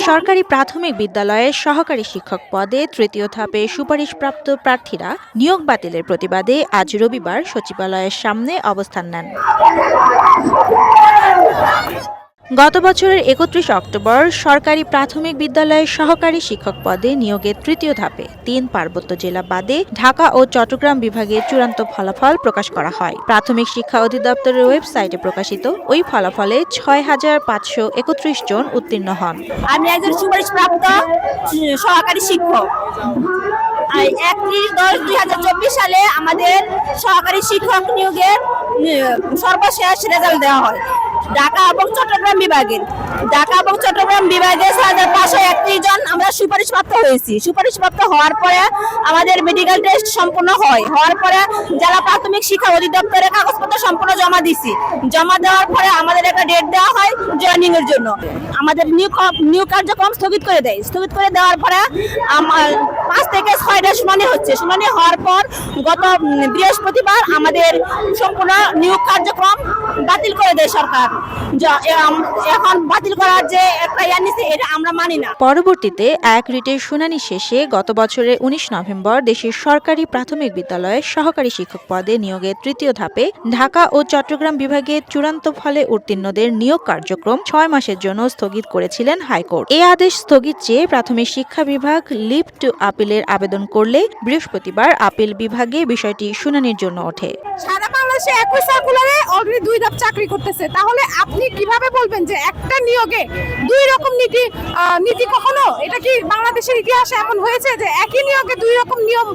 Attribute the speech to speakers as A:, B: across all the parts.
A: সরকারি প্রাথমিক বিদ্যালয়ের সহকারী শিক্ষক পদে তৃতীয় ধাপে সুপারিশপ্রাপ্ত প্রার্থীরা নিয়োগ বাতিলের প্রতিবাদে আজ রবিবার সচিবালয়ের সামনে অবস্থান নেন। গত বছরের ৩১ অক্টোবর সরকারি প্রাথমিক বিদ্যালয়ের সহকারী শিক্ষক পদে নিয়োগের তৃতীয় ধাপে ৩ পার্বত্য জেলা বাদে ঢাকা ও চট্টগ্রাম বিভাগে চূড়ান্ত ফলাফল প্রকাশ করা হয়। প্রাথমিক শিক্ষা অধিদপ্তরের ওয়েবসাইটে প্রকাশিত ওই ফলাফলে ৬,৫৩১ জন উত্তীর্ণ হন।
B: আমি একজন সুপারিশপ্রাপ্ত সহকারী শিক্ষক। ৩১/১০/২০২৪ সালে আমাদের সহকারী শিক্ষক নিয়োগের সর্বশেষ রেজাল্ট দেওয়া হয় ঢাকা এবং চট্টগ্রাম বিভাগে। ৬,৫৩১ জন আমরা সুপারিশপ্রাপ্ত হয়েছি। সুপারিশপ্রাপ্ত হওয়ার পরে আমাদের মেডিকেল টেস্ট সম্পূর্ণ হওয়ার পরে জেলা প্রাথমিক শিক্ষা অধিদপ্তরে কাগজপত্র সম্পূর্ণ জমা দিছি। জমা দেওয়ার পরে আমাদের একটা ডেট দেওয়া হয় জয়েনিং এর জন্য। আমাদের নিয়োগ কার্যক্রম স্থগিত করে দেয়। স্থগিত করে দেওয়ার পরে ৫ থেকে ৬টা শুনানি হচ্ছে। শুনানি হওয়ার পর গত বৃহস্পতিবার আমাদের সম্পূর্ণ নিয়োগ কার্যক্রম বাতিল করে দেয় সরকার। এখন বাতিল করার যে একটা নিছে এটা আমরা মানি না।
A: পরবর্তীতে এক রিটের শুনানি শেষে গত বছরের ১৯ নভেম্বর দেশের সরকারি প্রাথমিক বিদ্যালয়ের সহকারী শিক্ষক পদে নিয়োগের তৃতীয় ধাপে ঢাকা ও চট্টগ্রাম বিভাগে চূড়ান্ত ফলে উত্তীর্ণদের নিয়োগ কার্যক্রম ৬ মাসের জন্য স্থগিত করেছিলেন হাইকোর্ট। এই আদেশ স্থগিত চেয়ে প্রাথমিক শিক্ষা বিভাগ লিভ টু আপিলের আবেদন করলে বৃহস্পতিবার আপিল বিভাগে বিষয়টি শুনানির জন্য ওঠে।
C: সারা বাংলাদেশে একই সার্কুলারে অলরেডি 2 ধাপ চাকরি করতেছে, তাহলে আপনি কিভাবে বলবেন যে একটা নিয়োগে 2 রকম নীতি কখনো? এটা কি বাংলাদেশের ইতিহাসে এমন হয়েছে যে একই নিয়োগে 2 রকম নিয়ম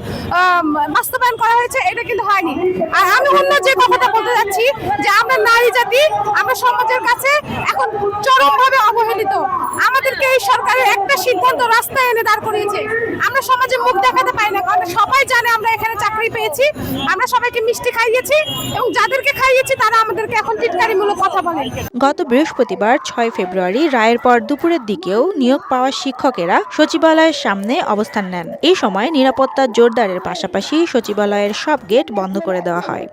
C: বাস্তবায়ন করা হয়েছে? এটা কিন্তু হয়নি। আর আমি অন্য যে কথাটা বলতে যাচ্ছি যে আমরা নারী জাতি, আমরা সমাজের কাছে এখন চরমভাবে অবহেলিত। আমাদেরকে এই সরকারের একটা সিদ্ধান্ত রাস্তায় এনে দাঁড় করিয়েছে। আমরা সমাজে মুখ দেখাতে পাই না, কারণ সবাই জানে আমরা এখানে চাকরি পেয়েছি। আমরা সবাইকে মিষ্টি খাইয়েছি এবং যাদেরকে খাইয়েছি তারা আমাদেরকে এখন টিটকারিমূলক কথা বলে।
A: গত বৃহস্পতিবার ৬ ফেব্রুয়ারি রায়ের পর দুপুরের দিকেও নিয়োগ পাওয়া শিক্ষকেরা সচিবালয়ের সামনে অবস্থান নেন। এই সময় নিরাপত্তা জোরদারের পাশাপাশি সচিবালয়ের সব গেট বন্ধ করে দেওয়া হয়।